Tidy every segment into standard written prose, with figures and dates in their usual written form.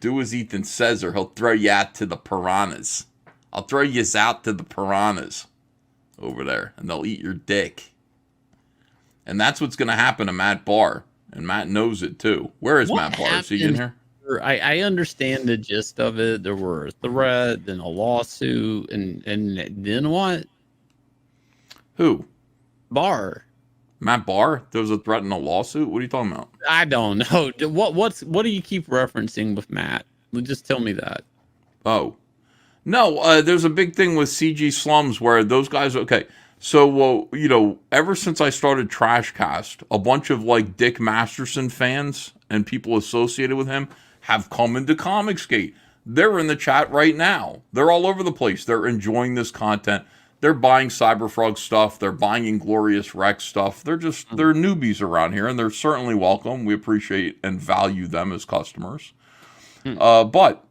Do as Ethan says, or he'll throw you out to the piranhas. I'll throw you out to the piranhas over there, and they'll eat your dick. And that's what's going to happen to Matt Bahr. And Matt knows it, too. Where is Matt Bahr? Is he in here? I understand the gist of it. There were a threat, then a lawsuit, and then what? Who? Bahr. Matt Bahr? There was a threat and a lawsuit? What are you talking about? I don't know. What do you keep referencing with Matt? Just tell me that. Oh. No, there's a big thing with CG Slums where those guys, okay. So, ever since I started Trashcast, a bunch of like Dick Masterson fans and people associated with him have come into Comicsgate. They're in the chat right now. They're all over the place. They're enjoying this content. They're buying Cyberfrog stuff. They're buying Inglorious Rex stuff. They're newbies around here, and they're certainly welcome. We appreciate and value them as customers. But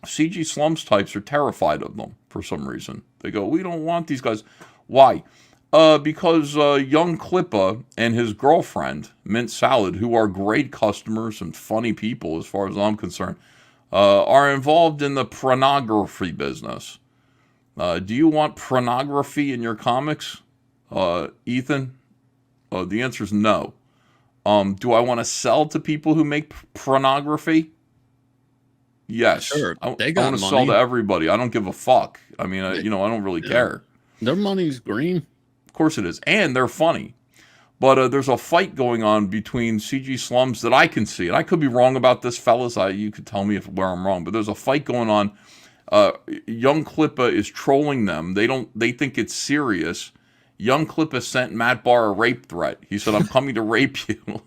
CG Slums types are terrified of them for some reason. They go, we don't want these guys. Why? Because young Klippa and his girlfriend, Mint Salad, who are great customers and funny people as far as I'm concerned, are involved in the pornography business. Do you want pornography in your comics, Ethan? The answer is no. Do I want to sell to people who make pornography? Yes. Sure. I want to sell to everybody. I don't give a fuck. I mean, I don't really care. Their money's green. Of course it is. And they're funny. But there's a fight going on between CG Slums that I can see. And I could be wrong about this, fellas. You could tell me where I'm wrong. But there's a fight going on. Young Klippa is trolling them. They think it's serious. Young Klippa sent Matt Bahr a rape threat. He said, I'm coming to rape you.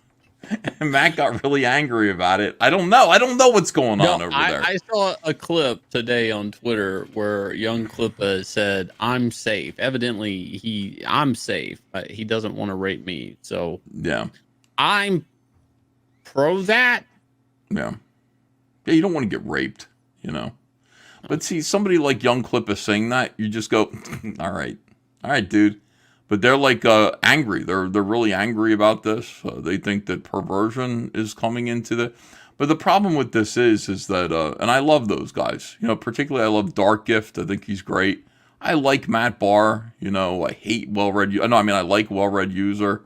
And Matt got really angry about it. I don't know what's going on over there. I saw a clip today on Twitter where young Klippa said, I'm safe. Evidently, I'm safe. But he doesn't want to rape me. So yeah, I'm pro that. Yeah, you don't want to get raped, But see, somebody like young Klippa saying that, you just go, all right, dude. But they're like angry. They're really angry about this. They think that perversion is coming into the. But the problem with this is that, and I love those guys. Particularly I love Dark Gift. I think he's great. I like Matt Bahr. I hate well-read. I like well-read user.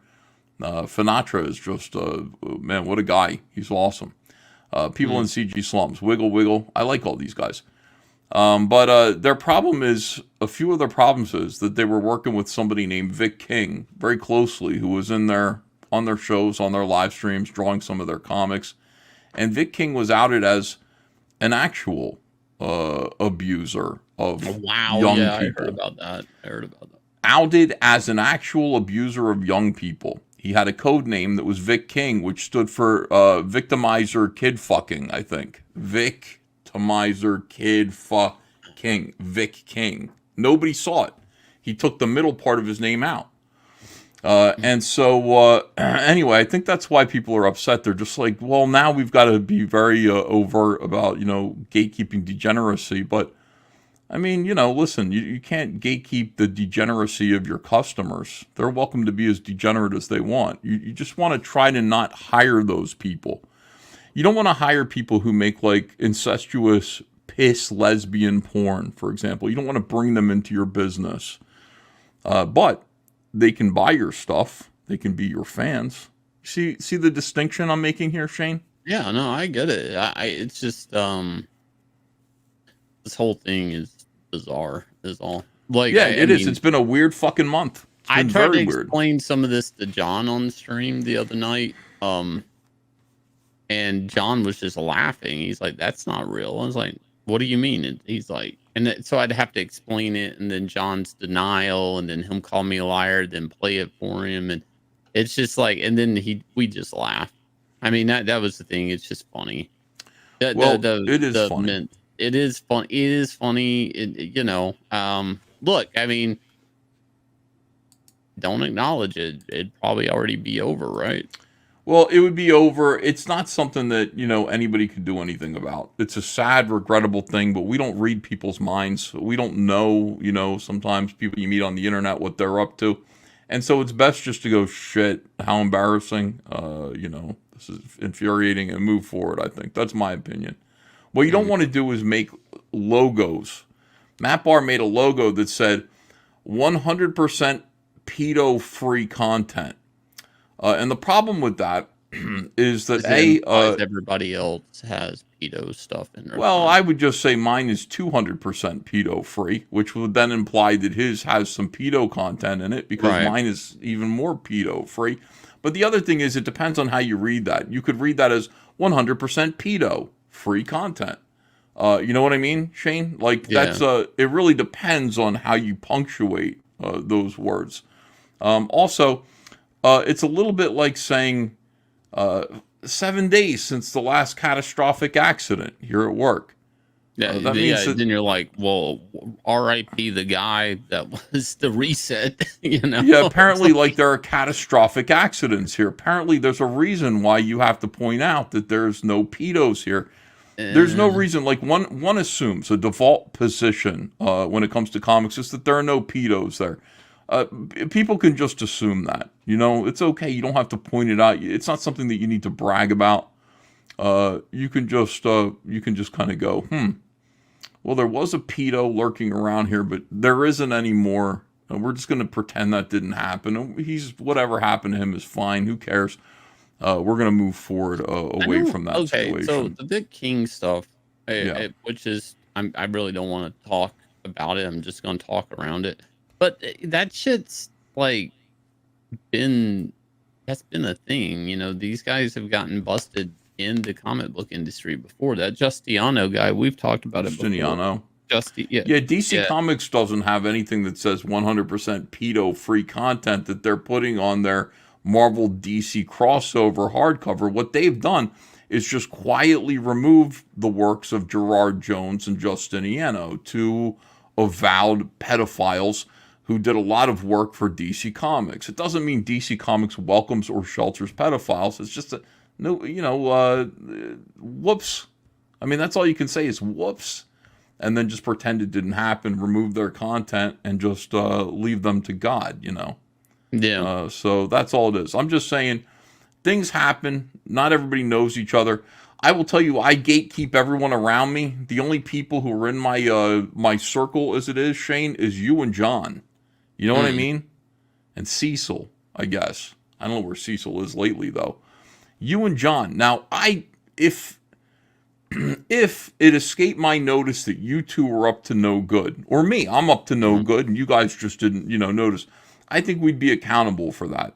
Finatra is just man, what a guy. He's awesome. People in CG Slums, Wiggle. I like all these guys. But their problem is, a few of their problems is that they were working with somebody named Vic King very closely, who was on their shows, on their live streams, drawing some of their comics. And Vic King was outed as an actual abuser of young people. I heard about that. Outed as an actual abuser of young people. He had a code name that was Vic King, which stood for victimizer kid fucking, I think. Victimizer kid fucking. Vic King. Nobody saw it. He took the middle part of his name out. And so, anyway, I think that's why people are upset. They're just like, well, now we've got to be very overt about, gatekeeping degeneracy. But, I mean, listen, you can't gatekeep the degeneracy of your customers. They're welcome to be as degenerate as they want. You just want to try to not hire those people. You don't want to hire people who make, like, incestuous piss lesbian porn, for example. You don't want to bring them into your business. But they can buy your stuff. They can be your fans. See the distinction I'm making here, Shane? Yeah, no, I get it. It's just this whole thing is bizarre. Is all. Like, yeah, it is. It's been a weird fucking month. I tried to explain some of this to John on the stream the other night. And John was just laughing. He's like, "That's not real." I was like, "What do you mean?" And he's like, so I'd have to explain it, and then John's denial, and then him call me a liar, then play it for him, and it's just like, and then we just laugh. I mean, that was the thing. It's just funny. It is funny. It is fun. It is funny. Look, I mean, don't acknowledge it. It'd probably already be over, right? Well, it would be over. It's not something that, anybody could do anything about. It's a sad, regrettable thing, but we don't read people's minds. We don't know, sometimes people you meet on the internet, what they're up to. And so it's best just to go, shit, how embarrassing. This is infuriating, and move forward, I think. That's my opinion. What you don't want to do is make logos. Matt Bahr made a logo that said 100% pedo-free content. And the problem with that is that everybody else has pedo stuff in their well, content. I would just say mine is 200% pedo-free, which would then imply that his has some pedo content in it because mine is even more pedo-free. But the other thing is it depends on how you read that. You could read that as 100% pedo-free content. You know what I mean, Shane? Like that's it really depends on how you punctuate those words. Also, it's a little bit like saying 7 days since the last catastrophic accident here at work. Yeah, that means then you're like, well, R.I.P. the guy that was the reset, you know? Yeah, apparently, like there are catastrophic accidents here. Apparently, there's a reason why you have to point out that there's no pedos here. There's no reason. Like one assumes a default position when it comes to comics is that there are no pedos there. People can just assume that. You know, it's okay. You don't have to point it out. It's not something that you need to brag about. You can just kind of go, well, there was a pedo lurking around here, but there isn't anymore. We're just going to pretend that didn't happen. Whatever happened to him is fine. Who cares? We're going to move forward away from that situation. So the Big King stuff, which is, I really don't want to talk about it. I'm just going to talk around it. But that shit's like that's been a thing. You know, these guys have gotten busted in the comic book industry before. That Justiano guy, we've talked about it before. DC Comics doesn't have anything that says 100% pedo-free content that they're putting on their Marvel DC crossover hardcover. What they've done is just quietly remove the works of Gerard Jones and Justiniano, two avowed pedophiles who did a lot of work for DC Comics. It doesn't mean DC Comics welcomes or shelters pedophiles. It's just whoops. I mean, that's all you can say is whoops. And then just pretend it didn't happen, remove their content, and just leave them to God, you know? Yeah. So that's all it is. I'm just saying, things happen. Not everybody knows each other. I will tell you, I gatekeep everyone around me. The only people who are in my circle, as it is, Shane, is you and John. You know what I mean? And Cecil, I guess. I don't know where Cecil is lately, though. You and John. Now, if it escaped my notice that you two were up to no good, or me, I'm up to no good, and you guys just didn't, notice, I think we'd be accountable for that.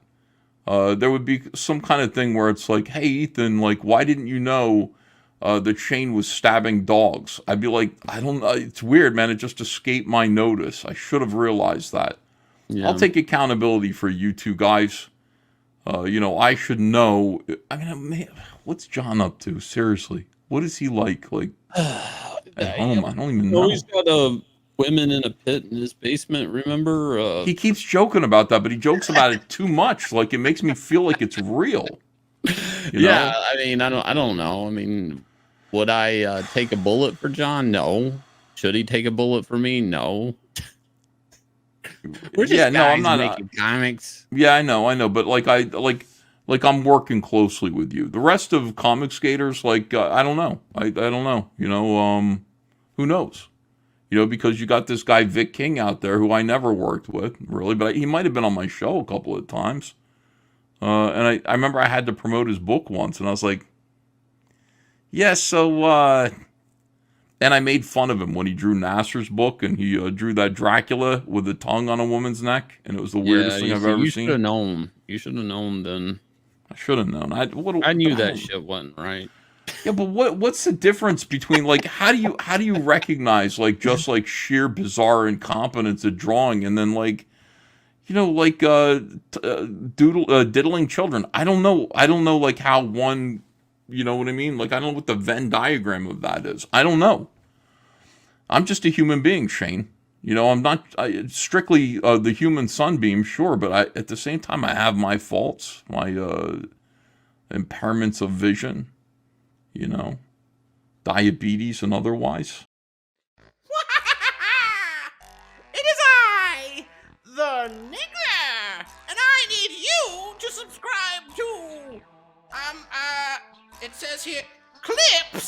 There would be some kind of thing where it's like, hey, Ethan, like, why didn't you know that Shane was stabbing dogs? I'd be like, I don't know. It's weird, man. It just escaped my notice. I should have realized that. Yeah. I'll take accountability for you two guys. I should know. I mean, man, what's John up to? Seriously. What is he like? Like, at home? I don't even know. He's got women in a pit in his basement, remember? He keeps joking about that, but he jokes about it too much. Like, it makes me feel like it's real. Yeah, I mean, I don't know. I mean, would I take a bullet for John? No. Should he take a bullet for me? No. We're just I'm not making comics. Yeah, I know, but like I'm working closely with you. The rest of Comicsgaters, like I don't know. I don't know. Who knows? Because you got this guy Vic King out there who I never worked with, really, but he might have been on my show a couple of times. And I remember I had to promote his book once, and I was like, yeah, so and I made fun of him when he drew Nasser's book, and he drew that Dracula with the tongue on a woman's neck, and it was the weirdest thing I've ever seen. You should have known. You should have known then. I should have known. I knew that shit wasn't right. Yeah, but what's the difference between, like, how do you recognize, like, just like sheer bizarre incompetence at drawing, and then like diddling children? I don't know like how one. You know what I mean? Like, I don't know what the Venn diagram of that is. I don't know. I'm just a human being, Shane. I'm not strictly the human sunbeam, sure, but at the same time, I have my faults, my impairments of vision, diabetes and otherwise. It is I, the Nigger, and I need you to subscribe to, it says here, Clips